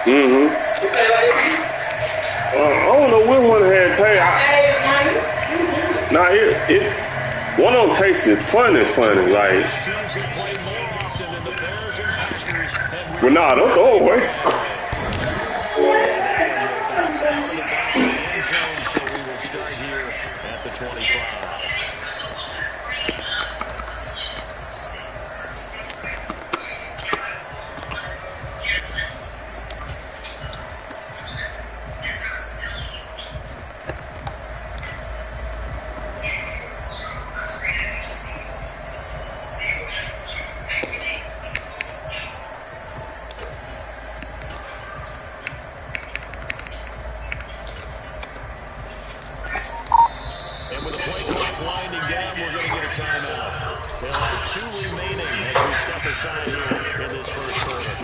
Mm-hmm. I don't know which one had taste. Nah, one of them tasted funny, like. Well, nah, don't throw it away. That's out of the back of the end zone, so we will start here at the 25. And with the play clock winding down, we're going to get a timeout. They'll have 2 remaining as we step aside here in this first quarter.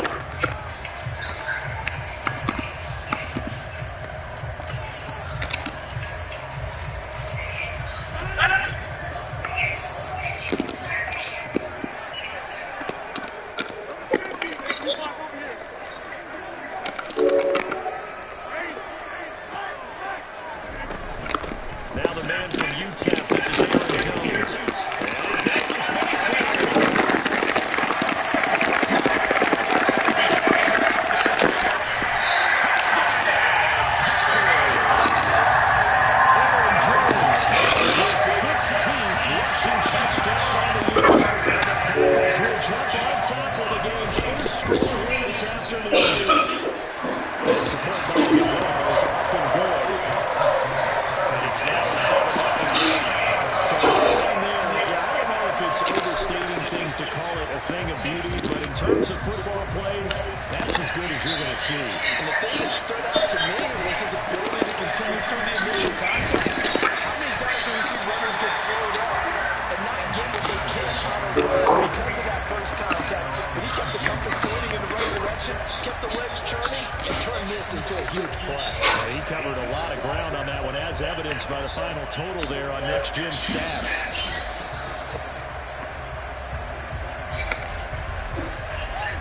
Now the man from UTEP, this is Aaron Jones. And he's got some space here. Aaron Jones, his 16th rushing touchdown on the year. Packers will jump on top of the game's first score here this afternoon. Support by the Jaguars up and good. It's now 7-0 lead. So right there, I don't know if it's overstating things to call it a thing of beauty, but in terms of football plays, that's as good as you're going to see. And the thing that stood out to me was his ability to continue through the initial contact. How many times do we see runners get slowed up and not get what they can on a run because of that first contact? But he kept the compass pointing in the right direction, kept the legs churning, and turned this into a huge play. Yeah, he covered a lot of ground on that one, as evidenced by the final total there on Next Gen Stats.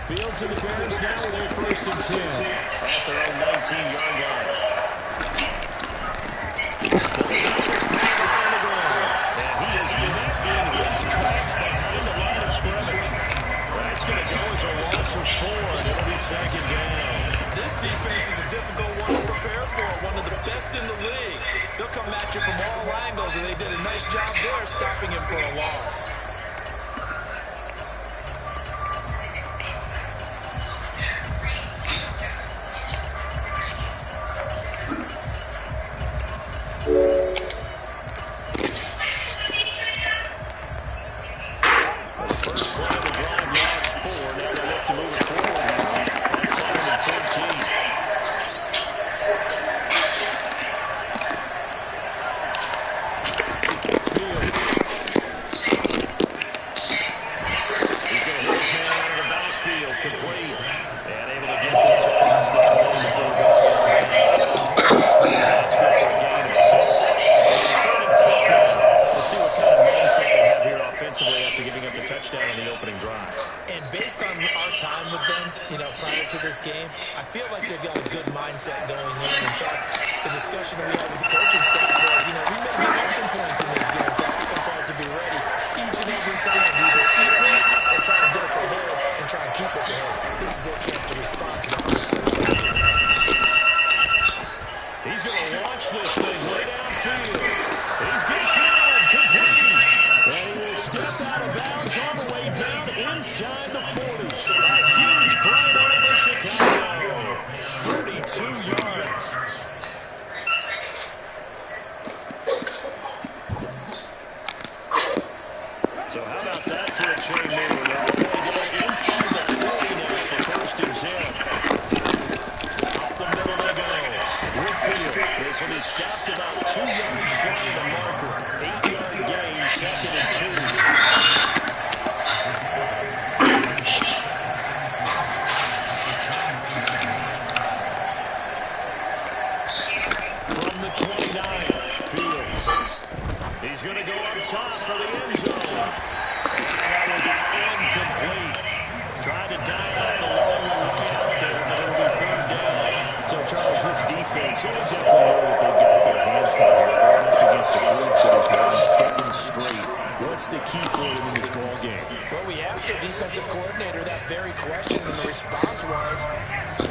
Fields and the Bears now with their 1st and 10 at their own 19-yard line. And he is met in his tracks behind the line of scrimmage. That's going to go as a loss of 4, and it'll be 2nd down. This defense is a difficult one to prepare for, one of the best in the league. They'll come at you from all angles, and they did a nice job there stopping him for a loss. defensive coordinator that very question, and the response was,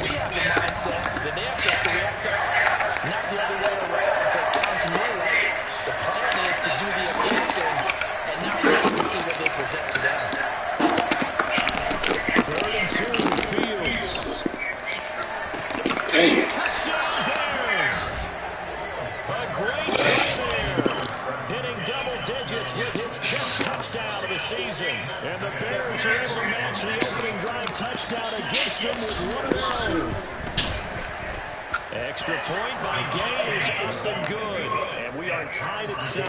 we have the mindset that they actually have to react to us, not the other way around. So it sounds to me like the plan is to do the attacking and not wait to see what they present to them. 3rd and 2, Fields. Touchdown Bears. A great play there. Hitting double digits with his 10th touchdown of the season. And the Bears are able to match the opening drive touchdown against them with one of their own. Extra point by Gay is up and good. And we are tied at 7.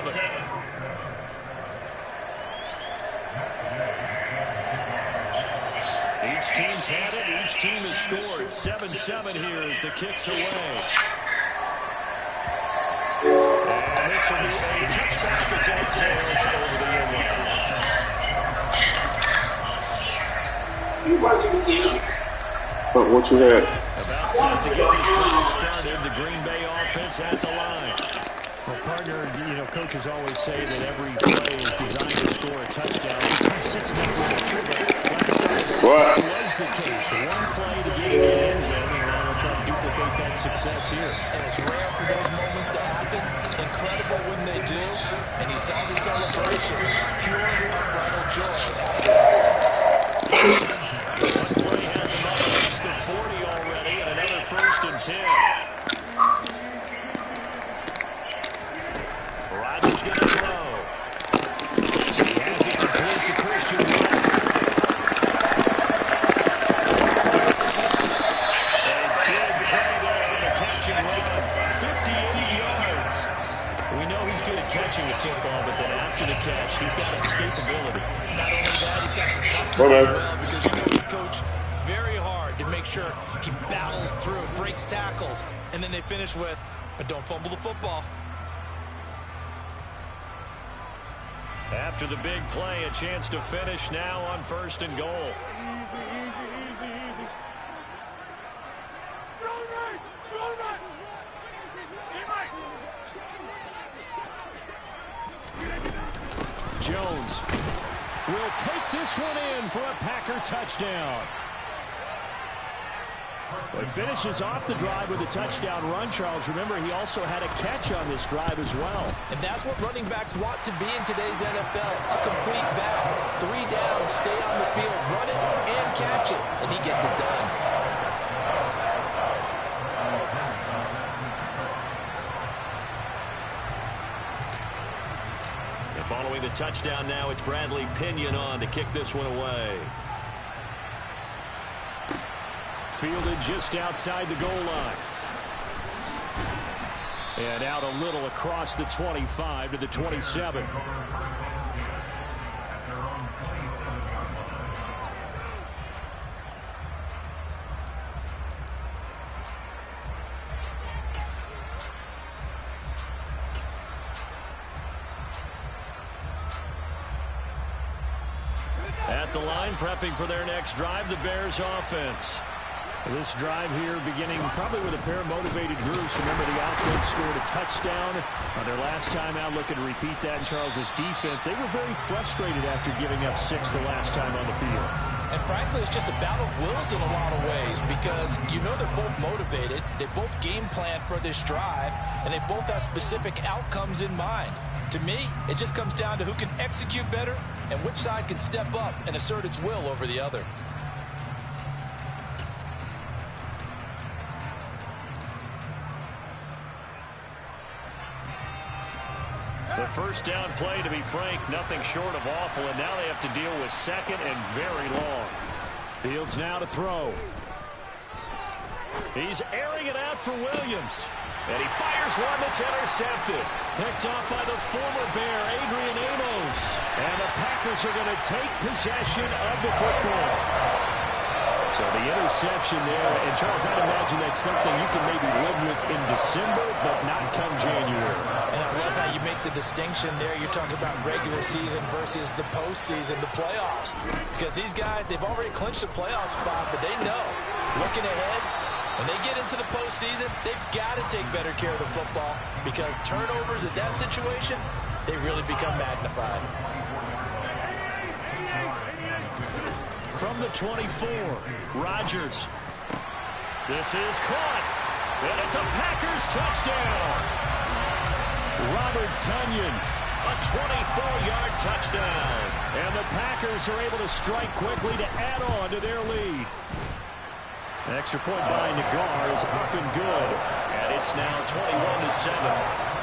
Each team's had it. Each team has scored. 7-7 here as the kick's away. And this will be a touchback as that sails over the end line. But what you had? About set to get these drives started. The Green Bay offense at the line. Well, partner, coaches always say that every play is designed to score a touchdown. That's not really true, but last time it was the case. One play to get in the end zone, and now they'll try to duplicate that success here. And it's rare for those moments to happen. Incredible when they do. And you saw the celebration. Pure, unbridled joy. One play has them up past the 40 already, and another 1st and 10. Rodgers going to throw. He has it complete to Christian Watson. A big play there on the catch and run. 58 yards. We know he's good at catching the football, but then after the catch, he's got escapability. Not only that, he's got some toughness as well, because he's coached very hard to make sure he battles through, breaks tackles, and then they finish with, but don't fumble the football. After the big play, a chance to finish now on 1st and goal. Jones will take this one in for a Packer touchdown. Well, he finishes off the drive with a touchdown run, Charles. Remember, he also had a catch on this drive as well. And that's what running backs want to be in today's NFL. A complete battle. 3 down, stay on the field, run it, and catch it. And he gets it done. And following the touchdown now, it's Bradley Pinion on to kick this one away. Fielded just outside the goal line. And out a little across the 25 to the 27. At the line, prepping for their next drive, the Bears offense. This drive here beginning probably with a pair of motivated groups. Remember, the offense scored a touchdown on their last time out. Looking to repeat that in Charles's defense. They were very frustrated after giving up 6 the last time on the field. And frankly, it's just a battle of wills in a lot of ways, because you know they're both motivated. They both game plan for this drive, and they both have specific outcomes in mind. To me, it just comes down to who can execute better and which side can step up and assert its will over the other. The first down play, to be frank, nothing short of awful, and now they have to deal with 2nd and very long. Fields now to throw. He's airing it out for Williams. And he fires one that's intercepted. Picked off by the former Bear, Adrian Amos. And the Packers are going to take possession of the football. So the interception there, and Charles, I'd imagine that's something you can maybe live with in December, but not come January. And I love how you make the distinction there. You're talking about regular season versus the postseason, the playoffs. Because these guys, they've already clinched a playoff spot, but they know, looking ahead, when they get into the postseason, they've got to take better care of the football, because turnovers in that situation, they really become magnified. From the 24, Rodgers. This is caught, and it's a Packers touchdown. Robert Tonyan, a 24-yard touchdown. And the Packers are able to strike quickly to add on to their lead. An extra point by Nagar is up and good, and it's now 21-7.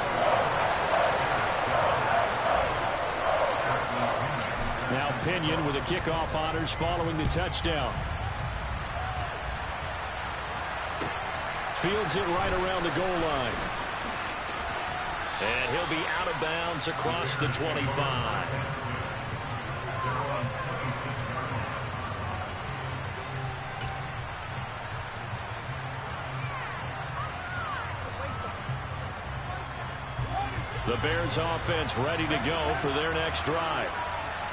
Now Pinion with the kickoff honors following the touchdown. Fields it right around the goal line. And he'll be out of bounds across the 25. The Bears offense ready to go for their next drive.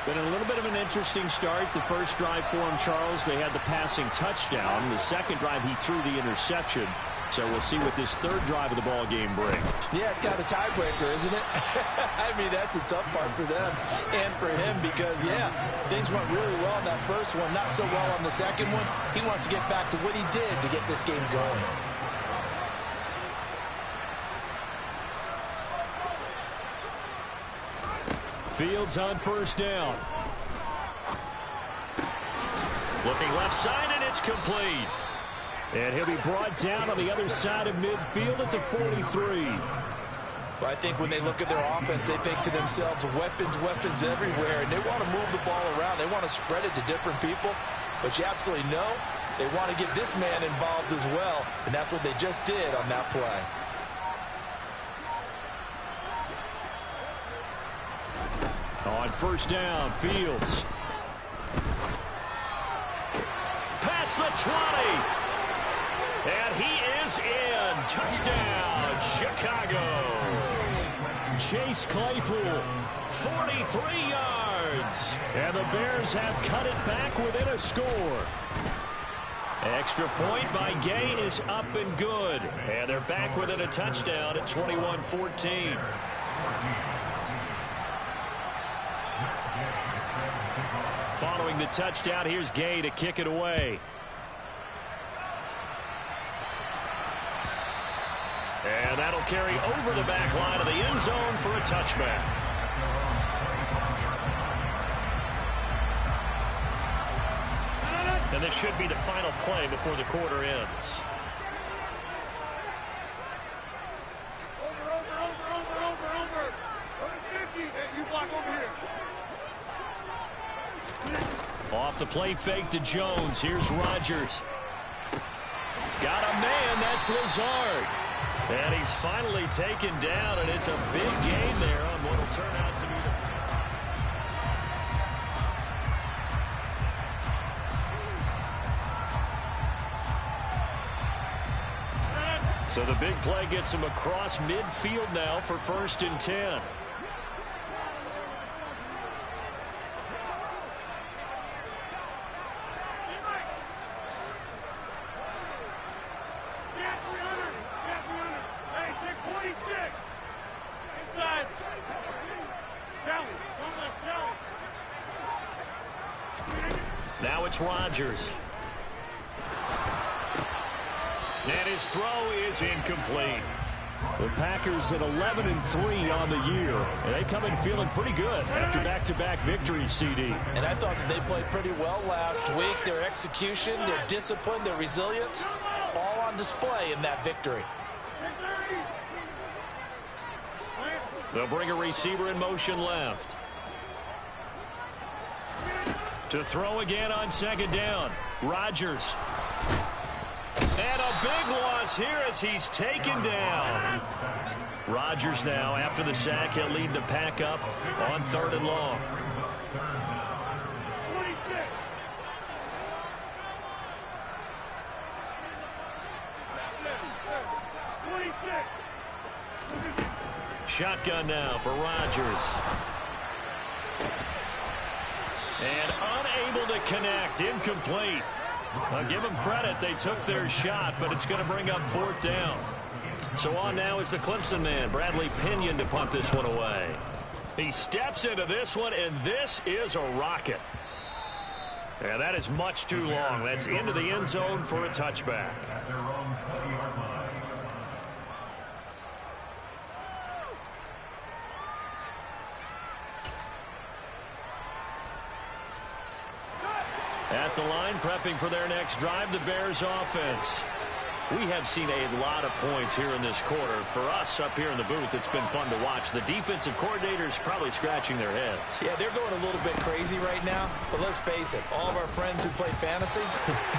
Been a little bit of an interesting start. The first drive for him, Charles, they had the passing touchdown. The second drive, he threw the interception. So we'll see what this third drive of the ball game brings. Yeah, it's kind of a tiebreaker, isn't it? I mean, that's the tough part for them and for him because, yeah, things went really well in that first one, not so well on the second one. He wants to get back to what he did to get this game going. Fields on first down. Looking left side, and it's complete. And he'll be brought down on the other side of midfield at the 43. Well, I think when they look at their offense, they think to themselves, weapons, weapons everywhere, and they want to move the ball around. They want to spread it to different people, but you absolutely know they want to get this man involved as well, and that's what they just did on that play. On first down, Fields. Past the 20. And he is in. Touchdown, Chicago. Chase Claypool, 43 yards. And the Bears have cut it back within a score. Extra point by Gay is up and good. And they're back within a touchdown at 21-14. Following the touchdown, here's Gay to kick it away. And that'll carry over the back line of the end zone for a touchback. And this should be the final play before the quarter ends. Off the play fake to Jones. Here's Rodgers. Got a man. That's Lazard. And he's finally taken down, and it's a big game there on what will turn out to be the... So the big play gets him across midfield now for 1st and 10. Now it's Rodgers. And his throw is incomplete. The Packers at 11-3 on the year. And they come in feeling pretty good after back-to-back victories, CD. And I thought that they played pretty well last week. Their execution, their discipline, their resilience, all on display in that victory. They'll bring a receiver in motion left. To throw again on 2nd down. Rodgers. And a big loss here as he's taken down. Rodgers now, after the sack, he'll lead the pack up on 3rd and long. Shotgun now for Rodgers. And unable to connect. Incomplete. I'll give them credit. They took their shot, but it's going to bring up 4th down. So on now is the Clemson man, Bradley Pinion, to punt this one away. He steps into this one, and this is a rocket. And that is much too long. That's into the end zone for a touchback. At the line, prepping for their next drive, the Bears offense. We have seen a lot of points here in this quarter. For us up here in the booth, it's been fun to watch. The defensive coordinators probably scratching their heads. Yeah, they're going a little bit crazy right now. But let's face it, all of our friends who play fantasy,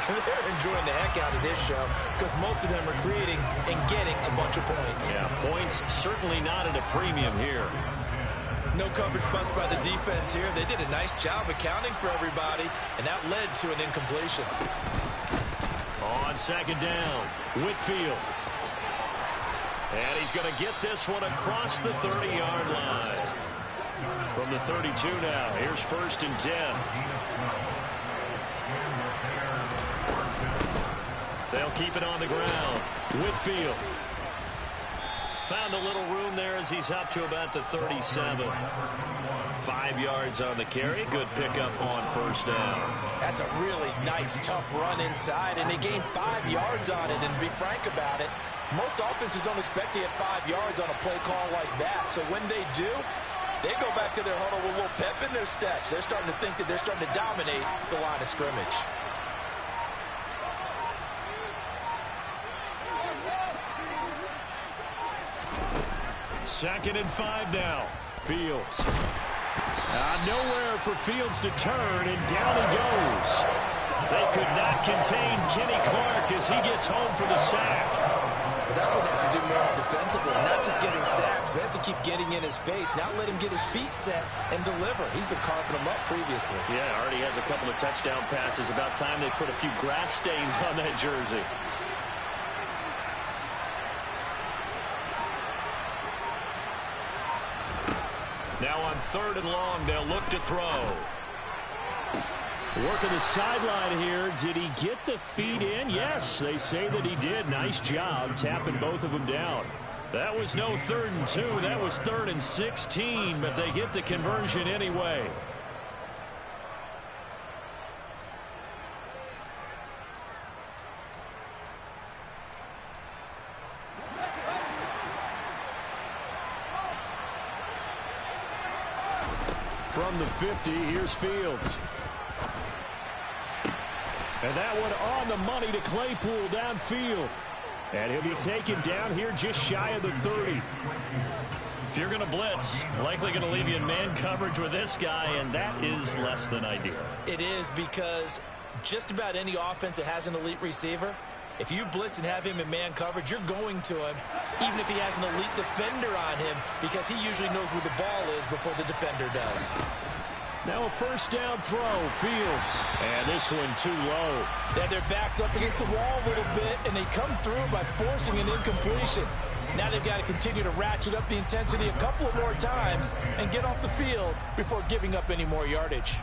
they're enjoying the heck out of this show because most of them are creating and getting a bunch of points. Yeah, points certainly not at a premium here. No coverage bust by the defense here. They did a nice job accounting for everybody, and that led to an incompletion. On second down, Whitfield. And he's going to get this one across the 30-yard line. From the 32 now, here's 1st and 10. They'll keep it on the ground. Whitfield. Found a little room there as he's up to about the 37. 5 yards on the carry. Good pickup on 1st down. That's a really nice, tough run inside, and they gained 5 yards on it. And to be frank about it, most offenses don't expect to get 5 yards on a play call like that. So when they do, they go back to their huddle with a little pep in their steps. They're starting to think that they're starting to dominate the line of scrimmage. Second and 5 now. Fields. Nowhere for Fields to turn, and down he goes. They could not contain Kenny Clark as he gets home for the sack. But that's what they have to do more defensively, not just getting sacks, but have to keep getting in his face, not let him get his feet set and deliver. He's been carving them up previously. Yeah, already has a couple of touchdown passes. About time they put a few grass stains on that jersey. Now on 3rd and long, they'll look to throw. Working the sideline here. Did he get the feet in? Yes, they say that he did. Nice job tapping both of them down. That was no 3rd and 2. That was 3rd and 16, but they get the conversion anyway. From the 50, here's Fields. And that one on the money to Claypool downfield. And he'll be taken down here just shy of the 30. If you're going to blitz, likely going to leave you in man coverage with this guy, and that is less than ideal. It is, because just about any offense that has an elite receiver, if you blitz and have him in man coverage, you're going to him, even if he has an elite defender on him, because he usually knows where the ball is before the defender does. Now a 1st down throw, Fields. And this one too low. They have their backs up against the wall a little bit, and they come through by forcing an incompletion. Now they've got to continue to ratchet up the intensity a couple of more times and get off the field before giving up any more yardage.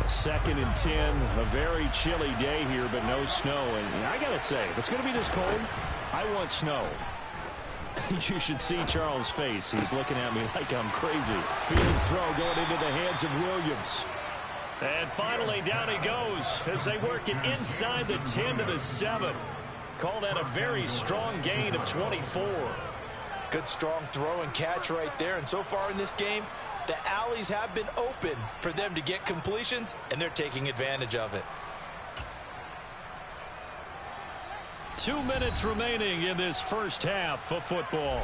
2nd and 10, a very chilly day here, but no snow. And I got to say, if it's going to be this cold, I want snow. You should see Charles' face. He's looking at me like I'm crazy. Fields throw going into the hands of Williams. And finally, down he goes as they work it inside the 10 to the 7. Call that a very strong gain of 24. Good strong throw and catch right there. And so far in this game, the alleys have been open for them to get completions, and they're taking advantage of it. 2 minutes remaining in this first half of football.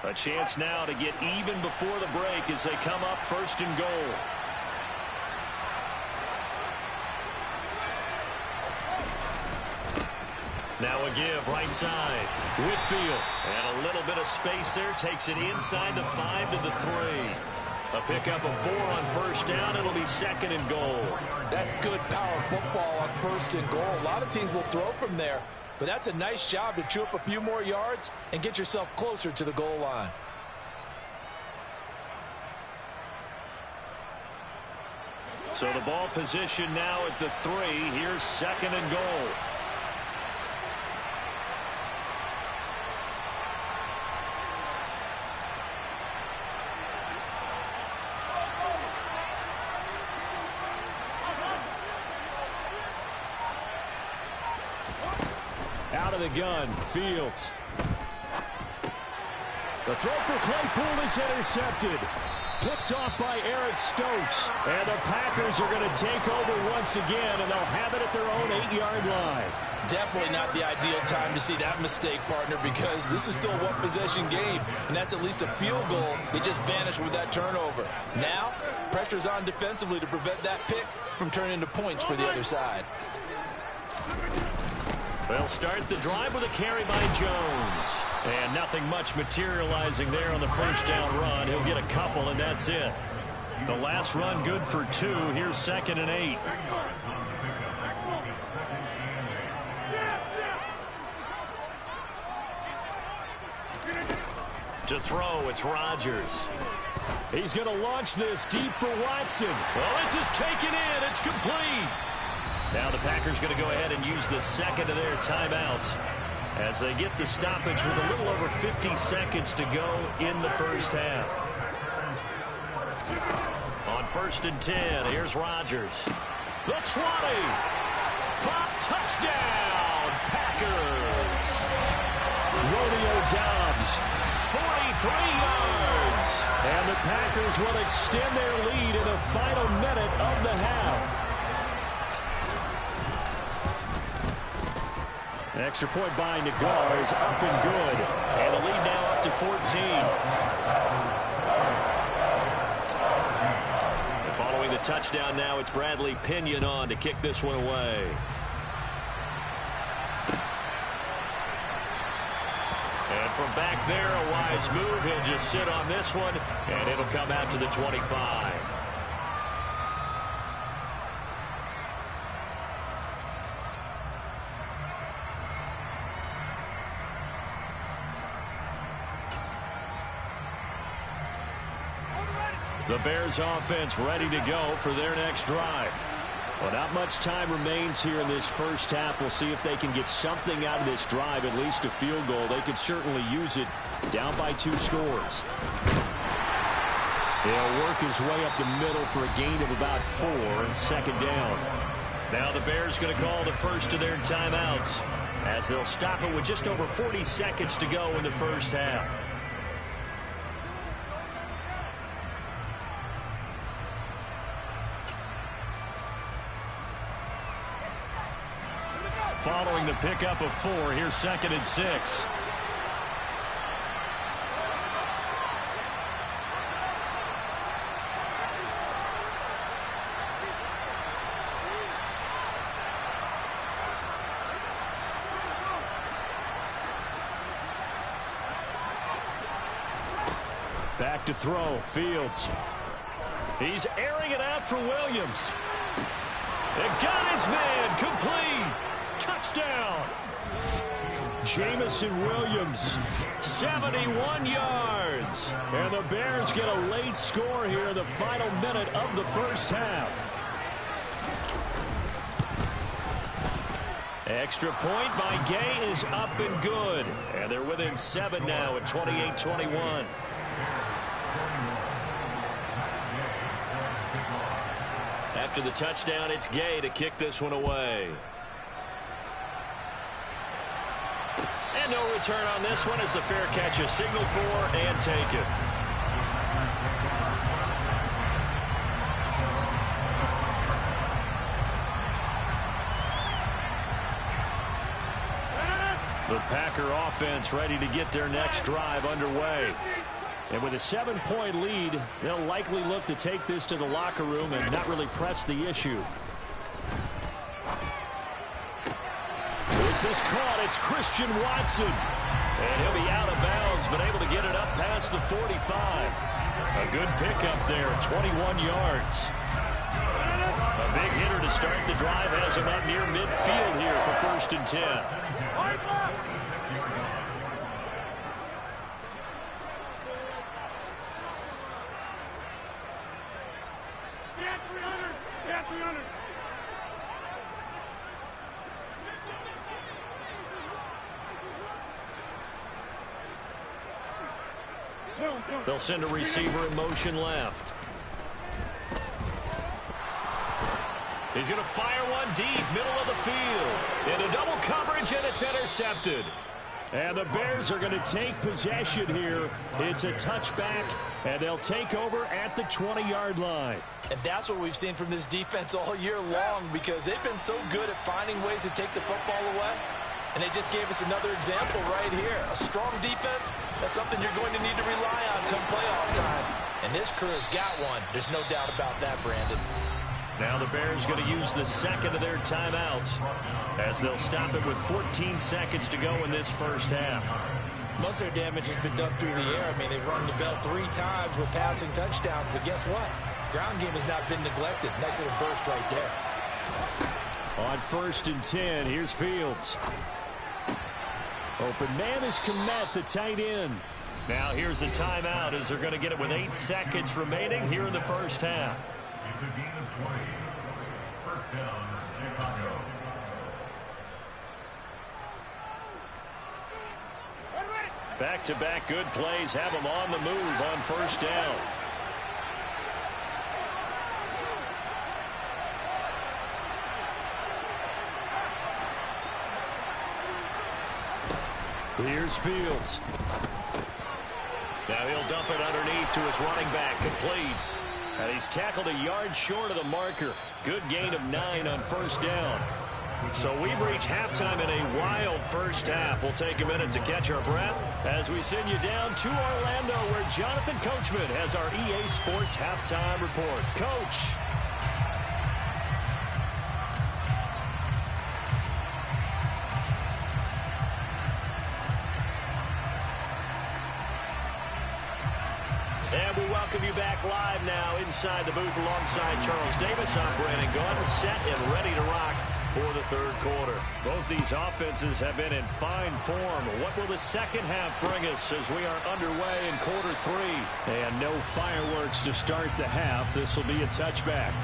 A chance now to get even before the break as they come up 1st and goal. Now a give right side. Whitfield. And a little bit of space there. Takes it inside the 5 to the 3. A pickup of 4 on 1st down. It'll be 2nd and goal. That's good power football on 1st and goal. A lot of teams will throw from there. But that's a nice job to chew up a few more yards and get yourself closer to the goal line. So the ball position now at the 3. Here's 2nd and goal. Out of the gun, Fields. The throw for Claypool is intercepted. Picked off by Eric Stokes. And the Packers are going to take over once again, and they'll have it at their own 8-yard line. Definitely not the ideal time to see that mistake, partner, because this is still a one-possession game, and that's at least a field goal that just vanished with that turnover. Now, pressure's on defensively to prevent that pick from turning into points for the other side. They'll start the drive with a carry by Jones. And nothing much materializing there on the first down run. He'll get a couple, and that's it. The last run good for 2. Here's 2nd and 8. To throw, it's Rodgers. He's going to launch this deep for Watson. Well, this is taken in. It's complete. Now the Packers going to go ahead and use the second of their timeouts as they get the stoppage with a little over 50 seconds to go in the first half. On 1st and 10, here's Rodgers. The 20. Touchdown, Packers. Romeo Doubs, 43 yards. And the Packers will extend their lead in the final minute of the half. An extra point by Nagar is up and good. And the lead now up to 14. And following the touchdown now, it's Bradley Pinion on to kick this one away. And from back there, a wise move. He'll just sit on this one, and it'll come out to the 25. The Bears offense ready to go for their next drive. Well, not much time remains here in this first half. We'll see if they can get something out of this drive, at least a field goal. They could certainly use it down by 2 scores. He'll work his way up the middle for a gain of about 4, 2nd down. Now the Bears going to call the first of their timeouts as they'll stop it with just over 40 seconds to go in the first half. Following the pickup of 4, here's 2nd and 6. Back to throw, Fields. He's airing it out for Williams. It got his man, complete. Touchdown! Jamison Williams, 71 yards. And the Bears get a late score here in the final minute of the first half. Extra point by Gay is up and good. And they're within 7 now at 28-21. After the touchdown, it's Gay to kick this one away. And no return on this one as the fair catch is signaled for and taken. The Packer offense ready to get their next drive underway. And with a 7-point lead, they'll likely look to take this to the locker room and not really press the issue. This is caught. It's Christian Watson. And he'll be out of bounds, but able to get it up past the 45. A good pickup there, 21 yards. A big hitter to start the drive has him up near midfield here for 1st and 10. They'll send a receiver in motion left. He's going to fire one deep, middle of the field. Into double coverage, and it's intercepted. And the Bears are going to take possession here. It's a touchback, and they'll take over at the 20-yard line. And that's what we've seen from this defense all year long, because they've been so good at finding ways to take the football away. And they just gave us another example right here. A strong defense, that's something you're going to need to rely on come playoff time. And this crew has got one. There's no doubt about that, Brandon. Now the Bears going to use the second of their timeouts as they'll stop it with 14 seconds to go in this first half. Most of their damage has been done through the air. I mean, they've rung the bell 3 times with passing touchdowns, but guess what? Ground game has not been neglected. Nice little burst right there. On 1st and 10, here's Fields. Open man is Komet, the tight end. Now here's a timeout as they're going to get it with 8 seconds remaining here in the first half. It's a gain of 20. First down, Chicago. Back-to-back good plays have them on the move on first down. Here's Fields. Now he'll dump it underneath to his running back, complete. And he's tackled a yard short of the marker. Good gain of 9 on first down. So we've reached halftime in a wild first half. We'll take a minute to catch our breath as we send you down to Orlando, where Jonathan Coachman has our EA Sports halftime report. Coach. And we welcome you back live now inside the booth alongside Charles Davis. I'm Brandon Gunn, set and ready to rock for the third quarter. Both these offenses have been in fine form. What will the second half bring us as we are underway in quarter 3? And no fireworks to start the half. This will be a touchback.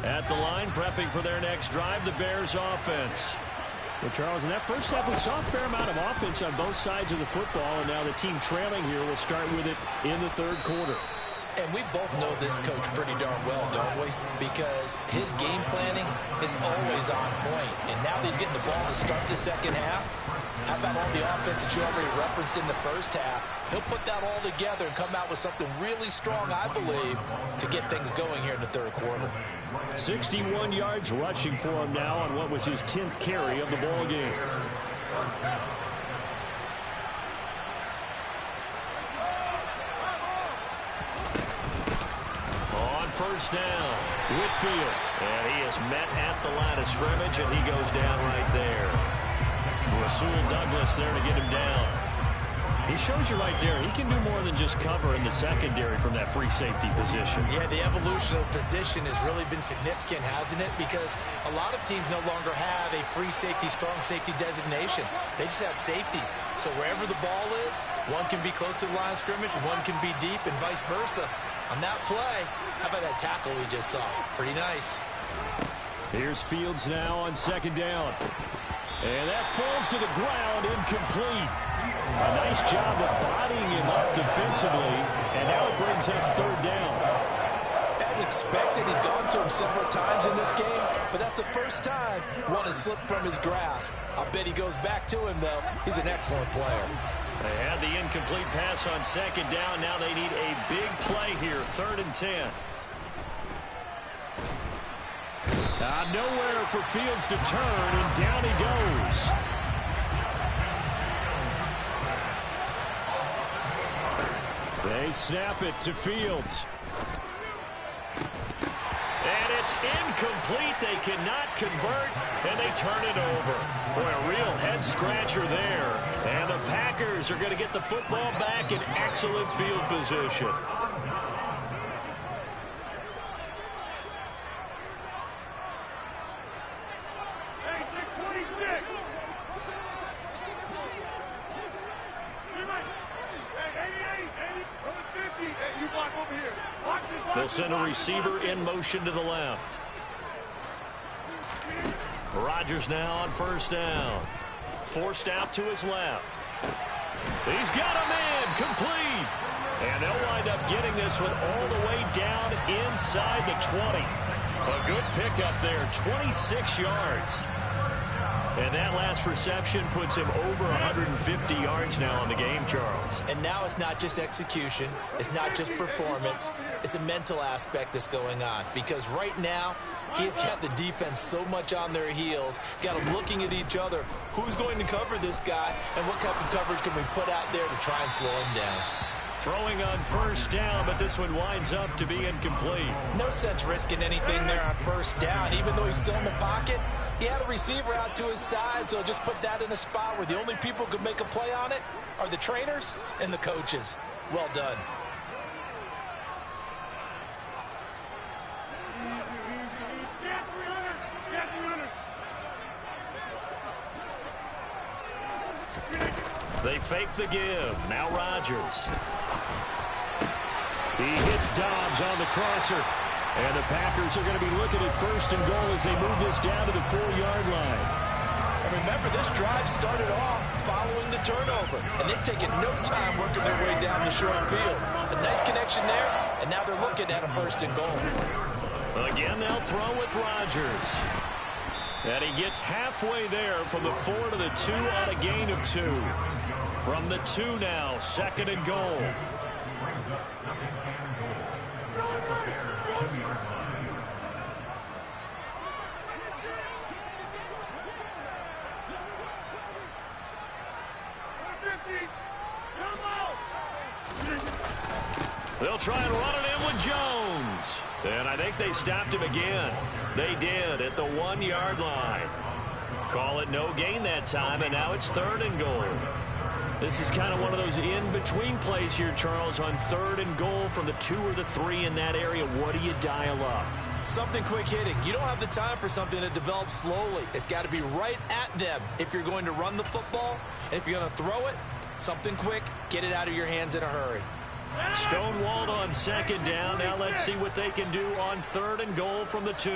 At the line, prepping for their next drive, the Bears offense. Well, Charles, in that first half, we saw a fair amount of offense on both sides of the football, and now the team trailing here will start with it in the third quarter. And we both know this coach pretty darn well, don't we? Because his game planning is always on point. And now that he's getting the ball to start the second half, how about all the offense that you already referenced in the first half? He'll put that all together and come out with something really strong, I believe, to get things going here in the third quarter. 61 yards rushing for him now on what was his 10th carry of the ball game. On first down, Whitfield. And he is met at the line of scrimmage, and he goes down right there. Rasul Douglas there to get him down. He shows you right there, he can do more than just cover in the secondary from that free safety position. Yeah, the evolution of position has really been significant, hasn't it? Because a lot of teams no longer have a free safety, strong safety designation. They just have safeties. So wherever the ball is, one can be close to the line of scrimmage, one can be deep, and vice versa. On that play, how about that tackle we just saw? Pretty nice. Here's Fields now on second down. And that falls to the ground, incomplete. A nice job of bodying him up defensively, and now it brings up third down. As expected, he's gone to him several times in this game, but that's the first time one has slipped from his grasp. I'll bet he goes back to him, though. He's an excellent player. They had the incomplete pass on second down. Now they need a big play here, 3rd and 10. Nowhere for Fields to turn, and down he goes. They snap it to Fields. And it's incomplete. They cannot convert, and they turn it over. Boy, a real head-scratcher there. And the Packers are going to get the football back in excellent field position. They'll send a receiver in motion to the left. Rodgers now on first down. Forced out to his left. He's got him in. Complete. And they'll wind up getting this one all the way down inside the 20. A good pickup there, 26 yards. And that last reception puts him over 150 yards now in the game, Charles. And now it's not just execution. It's not just performance. It's a mental aspect that's going on. Because right now, he's got the defense so much on their heels, got them looking at each other. Who's going to cover this guy, and what type of coverage can we put out there to try and slow him down? Throwing on first down, but this one winds up to be incomplete. No sense risking anything there on first down. Even though he's still in the pocket, he had a receiver out to his side, so just put that in a spot where the only people who can make a play on it are the trainers and the coaches. Well done. They fake the give. Now Rodgers. He hits Dobbs on the crosser. And the Packers are going to be looking at first and goal as they move this down to the 4-yard line. And remember, this drive started off following the turnover. And they've taken no time working their way down the short field. A nice connection there, and now they're looking at a first and goal. Again, they'll throw with Rodgers. And he gets halfway there from the 4 to the 2 on a gain of 2. From the 2 now, second and goal. They'll try and run it in with Jones. And I think they stopped him again. They did at the 1-yard line. Call it no gain that time, and now it's third and goal. This is kind of one of those in-between plays here, Charles, on third and goal from the 2 or the 3 in that area. What do you dial up? Something quick hitting. You don't have the time for something that develops slowly. It's got to be right at them if you're going to run the football. And if you're going to throw it, something quick, get it out of your hands in a hurry. Stonewalled on second down. Now let's see what they can do on third and goal from the 2.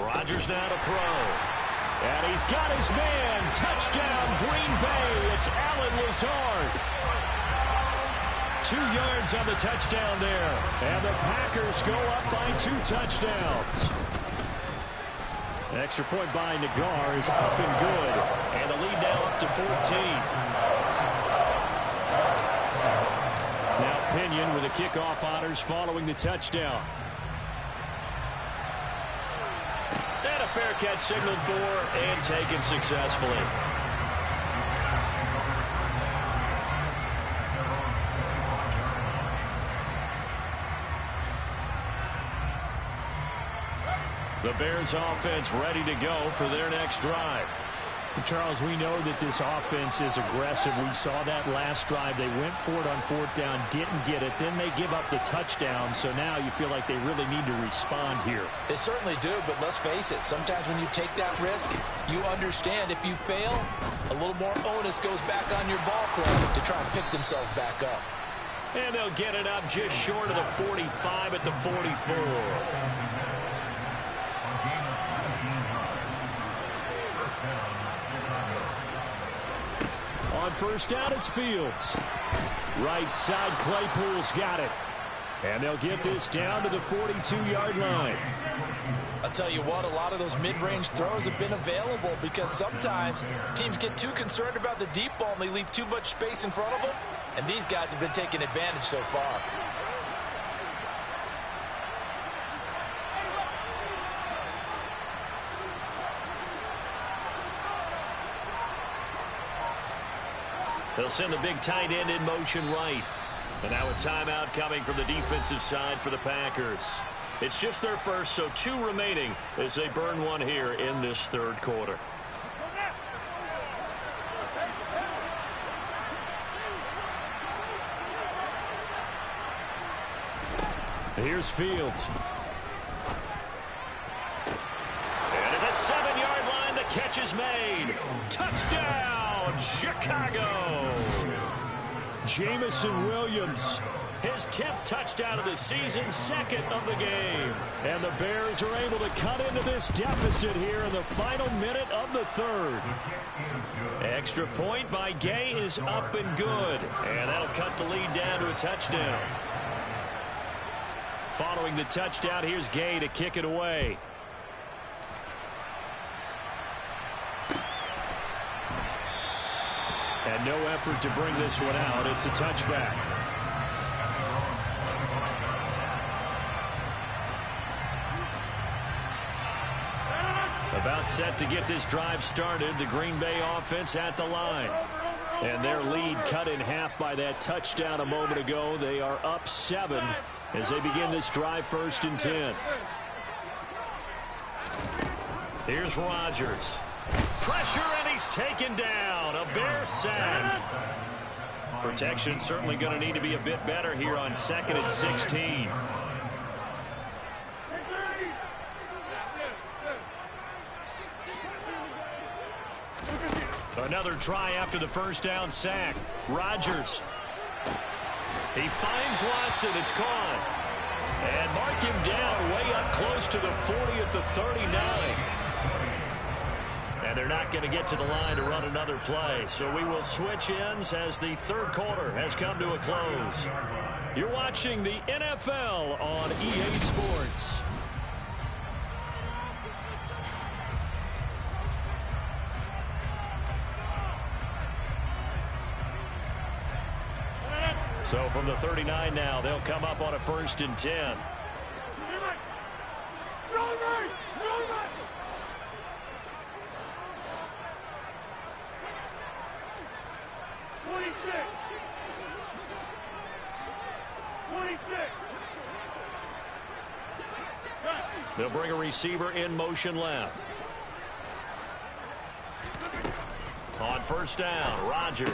Rodgers now to throw. And he's got his man. Touchdown, Green Bay. It's Allen Lazard. 2 yards on the touchdown there. And the Packers go up by 2 touchdowns. Extra point by Nagar is up and good. And the lead now up to 14. Now Pinion with the kickoff honors following the touchdown. And a fair catch signaled for and taken successfully. The Bears offense ready to go for their next drive. Charles, we know that this offense is aggressive. We saw that last drive. They went for it on fourth down, didn't get it. Then they give up the touchdown. So now you feel like they really need to respond here. They certainly do, but let's face it. Sometimes when you take that risk, you understand if you fail, a little more onus goes back on your ball club to try and pick themselves back up. And they'll get it up just short of the 45 at the 44. On first down, it's Fields. Right side, Claypool's got it. And they'll get this down to the 42-yard line. I'll tell you what, a lot of those mid-range throws have been available because sometimes teams get too concerned about the deep ball and they leave too much space in front of them. And these guys have been taking advantage so far. They'll send the big tight end in motion right. And now a timeout coming from the defensive side for the Packers. It's just their first, so 2 remaining as they burn one here in this third quarter. Here's Fields. And at the 7-yard line, the catch is made. Touchdown, Chicago. Jamison Williams His 10th touchdown of the season, second of the game. And the Bears are able to cut into this deficit here in the final minute of the third. Extra point by Gay is up and good. And that'll cut the lead down to a touchdown. Following the touchdown, here's Gay to kick it away. And no effort to bring this one out. It's a touchback. About set to get this drive started. The Green Bay offense at the line. And their lead cut in half by that touchdown a moment ago. They are up 7 as they begin this drive, 1st and 10. Here's Rodgers. Pressure, and he's taken down. A Bear sack. Protection certainly going to need to be a bit better here on 2nd and 16. Another try after the first down sack. Rodgers. He finds Watson. It's caught. And mark him down way up close to the 40 at the 39. And they're not going to get to the line to run another play. So we will switch ends as the third quarter has come to a close. You're watching the NFL on EA Sports. So from the 39 now, they'll come up on a 1st and 10. They'll bring a receiver in motion left. On 1st down, Rodgers.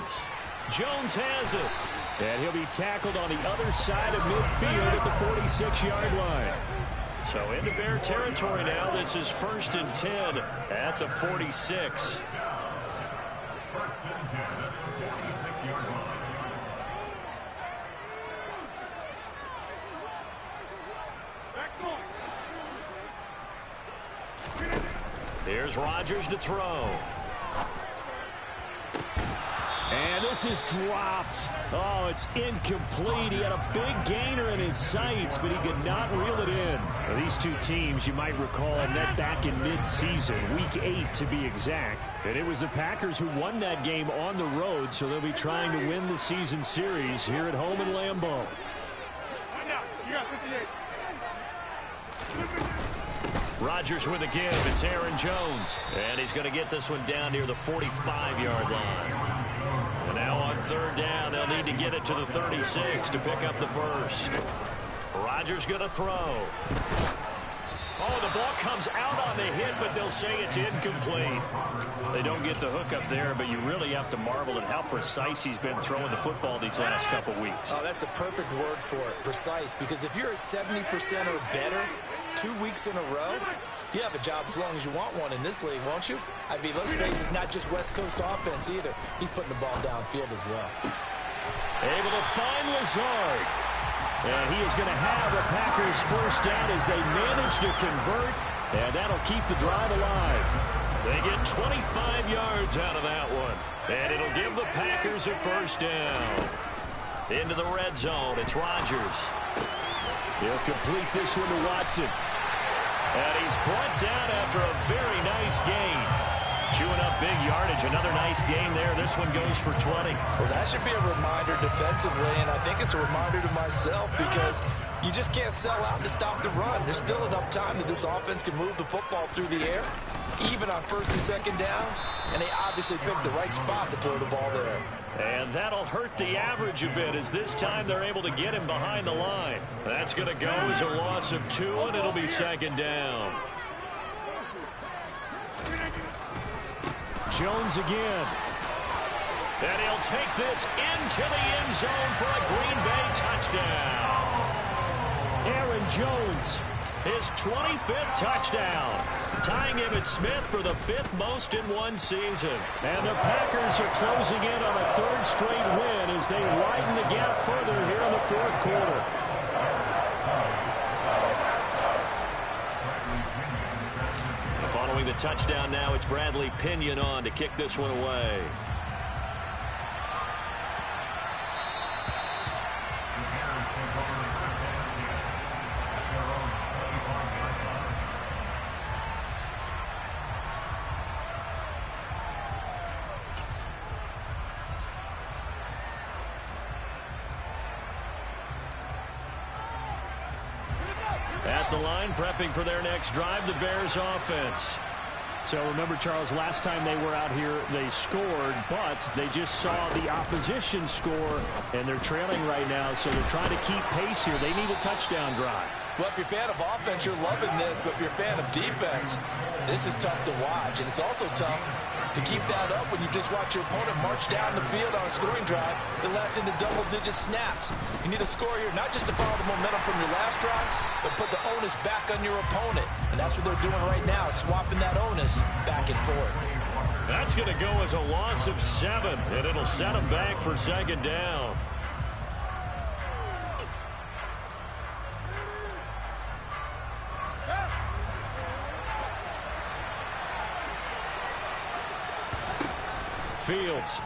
Jones has it. And he'll be tackled on the other side of midfield at the 46-yard line. So into Bear territory now. This is 1st and 10 at the 46. Here's Rodgers to throw. And this is dropped. Oh, it's incomplete. He had a big gainer in his sights, but he could not reel it in. Now, these two teams, you might recall, met back in mid-season, week 8 to be exact. And it was the Packers who won that game on the road, so they'll be trying to win the season series here at home in Lambeau. Rodgers with a give. It's Aaron Jones. And he's going to get this one down near the 45-yard line. And now on 3rd down, they'll need to get it to the 36 to pick up the first. Rodgers going to throw. Oh, the ball comes out on the hit, but they'll say it's incomplete. They don't get the hook up there, but you really have to marvel at how precise he's been throwing the football these last couple weeks. Oh, that's the perfect word for it, precise, because if you're at 70% or better 2 weeks in a row, you have a job as long as you want one in this league, won't you? I mean, let's face it, it's not just West Coast offense either. He's putting the ball downfield as well. Able to find Lazard. And he is going to have a Packers first down as they manage to convert. And that'll keep the drive alive. They get 25 yards out of that one. And it'll give the Packers a first down. Into the red zone, it's Rodgers. He'll complete this one to Watson. And he's brought down after a very nice gain. Chewing up big yardage. Another nice gain there. This one goes for 20. Well, that should be a reminder defensively, and I think it's a reminder to myself because you just can't sell out to stop the run. There's still enough time that this offense can move the football through the air, even on 1st and 2nd downs, and they obviously picked the right spot to throw the ball there. And that'll hurt the average a bit as this time they're able to get him behind the line. That's going to go as a loss of 2, and it'll be 2nd down. Jones again. And he'll take this into the end zone for a Green Bay touchdown. Aaron Jones his 25th touchdown, tying Emmitt Smith for the 5th most in one season. And the Packers are closing in on a 3rd straight win as they widen the gap further here in the 4th quarter. Following the touchdown now, it's Bradley Pinion on to kick this one away. At the line, prepping for their next drive, the Bears offense. So remember, Charles, last time they were out here, they scored, but they just saw the opposition score, and they're trailing right now, so they're trying to keep pace here. They need a touchdown drive. Well, if you're a fan of offense, you're loving this, but if you're a fan of defense, this is tough to watch, and it's also tough to keep that up when you just watch your opponent march down the field on a scoring drive that lasts into double-digit snaps. You need a score here, not just to follow the momentum from your last drive, but put the onus back on your opponent. And that's what they're doing right now, swapping that onus back and forth. That's going to go as a loss of 7, and it'll set them back for 2nd down. Fields.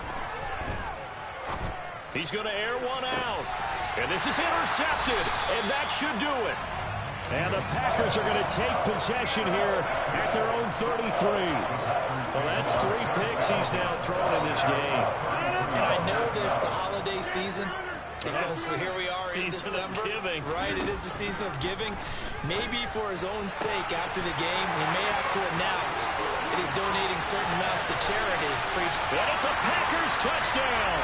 He's going to air one out. And this is intercepted. And that should do it. And the Packers are going to take possession here at their own 33. Well, that's 3 picks he's now thrown in this game. And I know this, the holiday season, because here we are in December. Giving. Right, it is the season of giving. Maybe for his own sake after the game, he may have to announce that he's donating certain amounts to charity for each. And it's a Packers touchdown.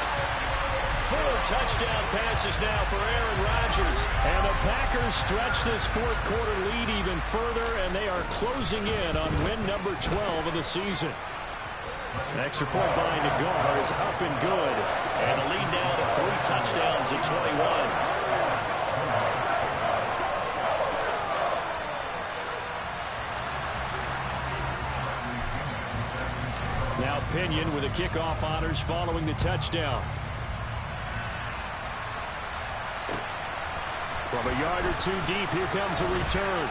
4 touchdown passes now for Aaron Rodgers. And the Packers stretch this 4th quarter lead even further, and they are closing in on win number 12 of the season. An extra point by Nagar is up and good. And the lead now to 3 touchdowns at 21. Now Pinion with the kickoff honors following the touchdown. From a yard or 2 deep, here comes a return.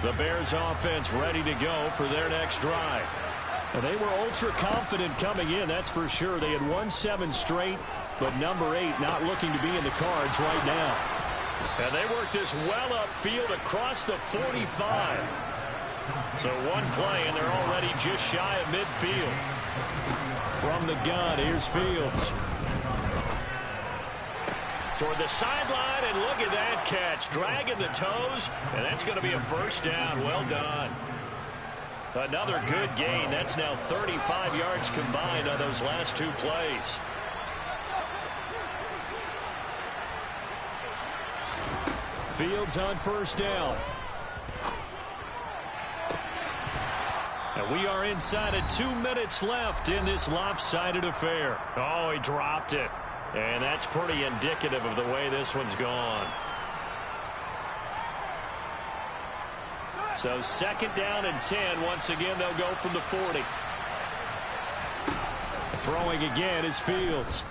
The Bears offense ready to go for their next drive. And they were ultra confident coming in, that's for sure. They had won 7 straight, but number 8 not looking to be in the cards right now. And they work this well upfield across the 45. So 1 play, and they're already just shy of midfield. From the gun, here's Fields. Toward the sideline, and look at that catch. Dragging the toes, and that's going to be a 1st down. Well done. Another good gain. That's now 35 yards combined on those last 2 plays. Fields on 1st down. And we are inside of 2 minutes left in this lopsided affair. Oh, he dropped it. And that's pretty indicative of the way this one's gone. So 2nd down and 10. Once again, they'll go from the 40. Throwing again is Fields.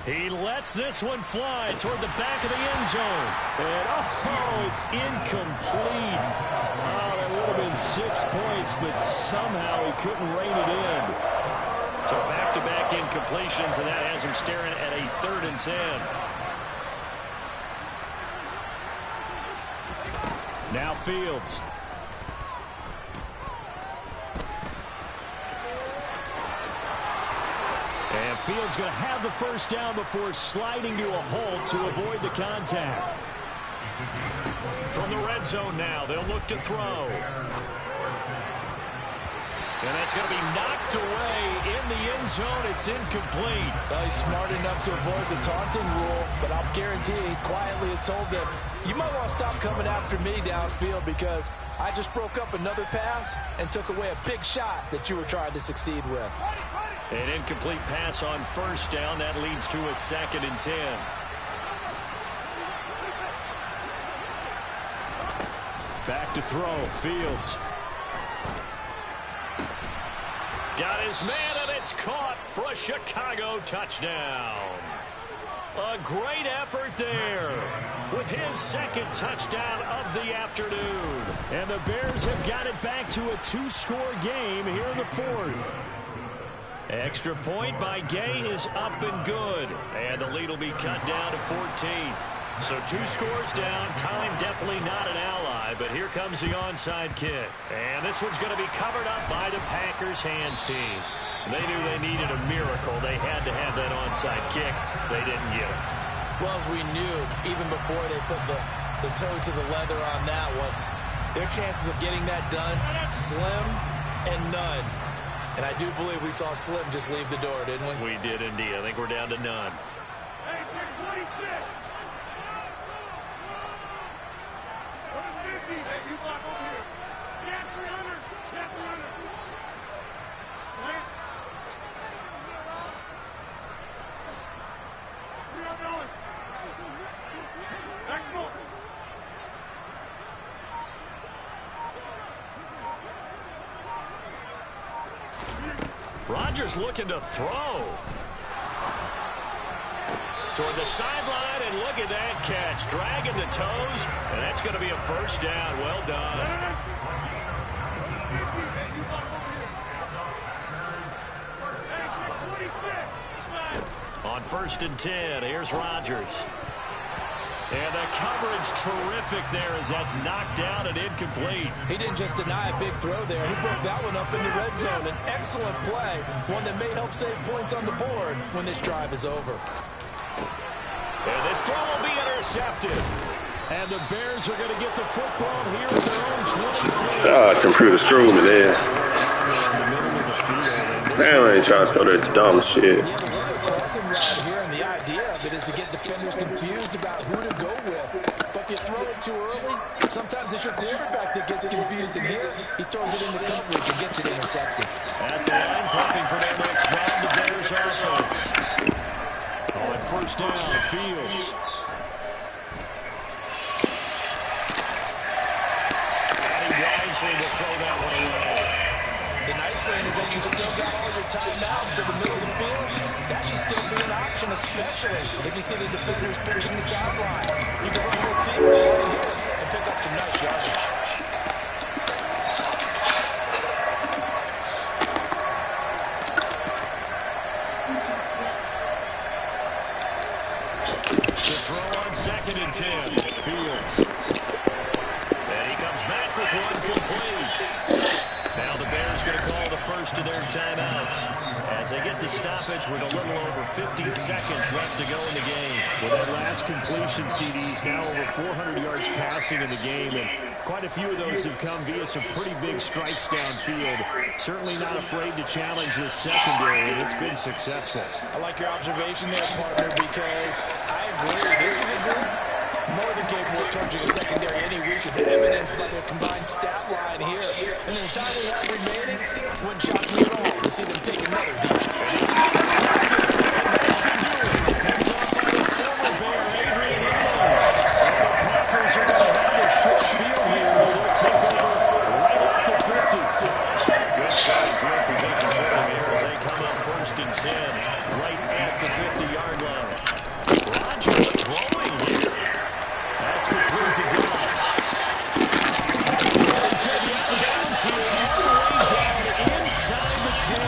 He lets this one fly toward the back of the end zone. And, oh, it's incomplete. Oh, that would have been 6 points, but somehow he couldn't rein it in. So back-to-back incompletions, and that has him staring at a 3rd and 10. Now Fields. And Fields going to have the 1st down before sliding to a halt to avoid the contact. From the red zone now, they'll look to throw. And that's going to be knocked away in the end zone. It's incomplete. Well, he's smart enough to avoid the taunting rule, but I'll guarantee he quietly has told them, you might want to stop coming after me downfield because I just broke up another pass and took away a big shot that you were trying to succeed with. An incomplete pass on first down. That leads to a 2nd and 10. Back to throw. Fields. Got his man, and it's caught for a Chicago touchdown. A great effort there with his 2nd touchdown of the afternoon. And the Bears have got it back to a 2-score game here in the 4th. Extra point by Gay is up and good. And the lead will be cut down to 14. So 2 scores down. Time definitely not an ally. But here comes the onside kick. And this one's going to be covered up by the Packers hands team. They knew they needed a miracle. They had to have that onside kick. They didn't get it. Well, as we knew, even before they put the toe to the leather on that one, their chances of getting that done, slim and none. And I do believe we saw Slim just leave the door, didn't we? We did indeed. I think we're down to none. Rodgers looking to throw. Toward the sideline, and look at that catch. Dragging the toes, and that's going to be a first down. Well done. On 1st and 10, here's Rodgers. And the coverage terrific there as that's knocked down and incomplete. He didn't just deny a big throw there. He broke that one up in the red zone. An excellent play, one that may help save points on the board when this drive is over. And this throw will be intercepted. And the Bears are going to get the football here at their own 23. God, computer screwed me there. Man, I ain't trying to throw that dumb shit. Yeah, the crossing route here, and the idea of it is to get defenders confused about who to go with. But if you throw it too early, sometimes it's your quarterback that gets confused. And here, he throws it into coverage and gets it intercepted. At the line, prepping for their next drive, the Bears offense. On 1st down, Fields. And he wisely will throw that one away. The nice thing is that you've still got all your timeouts in the middle of the field. That should still be an option, especially if you see the defenders pitching the sideline. You can run your seams right here and pick up some nice yardage. To throw on 2nd and 10. Fields. And he comes back with one complete. Now the Bears going to call the first of their timeouts as they get the stoppage with a little over 50 seconds left to go in the game. With that last completion, CDs now over 400 yards passing in the game, and quite a few of those have come via some pretty big strikes downfield. Certainly not afraid to challenge this secondary, and it's been successful. I like your observation there, partner, because I agree. This is a group more than capable of charging a secondary any week, as evidenced by their combined stat line here. And in the time we have remaining, wouldn't shock me at all to see them take another deep shot. And this is intercepted, and that should do it. Picked up by the former Bear, Adrian Amos. And the Packers are going to have a short field here as they'll take over right at the 50. Good starting field position for them here as they come up 1st and 10, right at the 50-yard line. Rodgers throwing here. That's complete to Dobbs. He's going to be out of bounds here, all the way down inside the 10.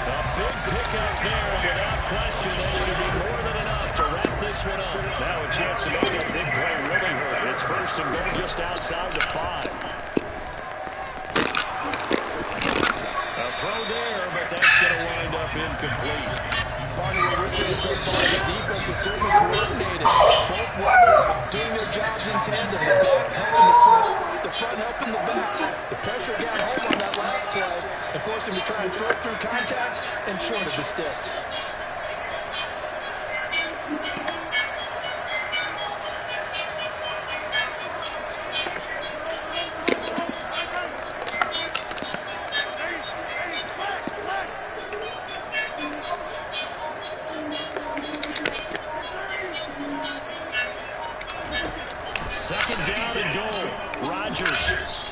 A big pickup there, without question. That should be more than enough to wrap this one up. Now a chance to make that big play really hurt. It's 1st and goal just outside the 5. A throw there, but that's going to wind up incomplete. Part of what we're seeing so far, the defense is certainly coordinated. Both levels doing their jobs in tandem. The back helping the front. The the front helping the back. The pressure got home on that last play and forced him to try and throw through contact and short of the sticks. Second down and goal. Rodgers.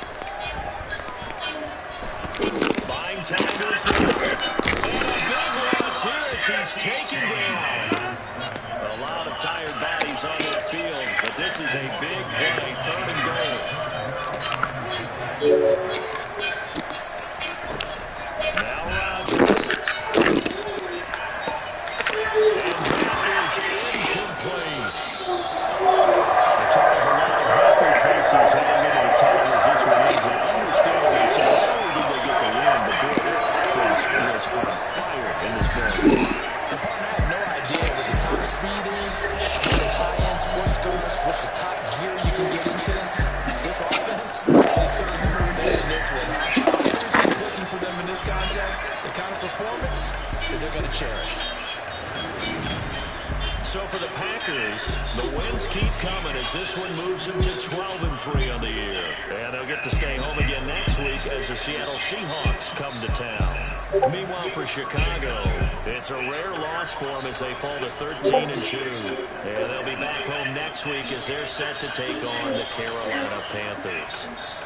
Buying time this one. And a big loss here as he's taken down. A lot of tired bodies on that field, but this is a big play. Third and goal. Now Rodgers. And that is incomplete. Faces heading into the time as this one ends, and understandably so. Not only did they get the win, but boy, their offense was on fire in this ball. I have no idea what the top speed is, those high-end sports cars, what's the top gear you can get into. This offense, they certainly remain in this one. Others looking for them in this contest, the kind of performance that they're going to cherish. So for the Packers, the wins keep coming as this one moves them to 12-3 on the year. And they'll get to stay home again next week as the Seattle Seahawks come to town. Meanwhile, for Chicago, it's a rare loss for them as they fall to 13-2. And they'll be back home next week as they're set to take on the Carolina Panthers.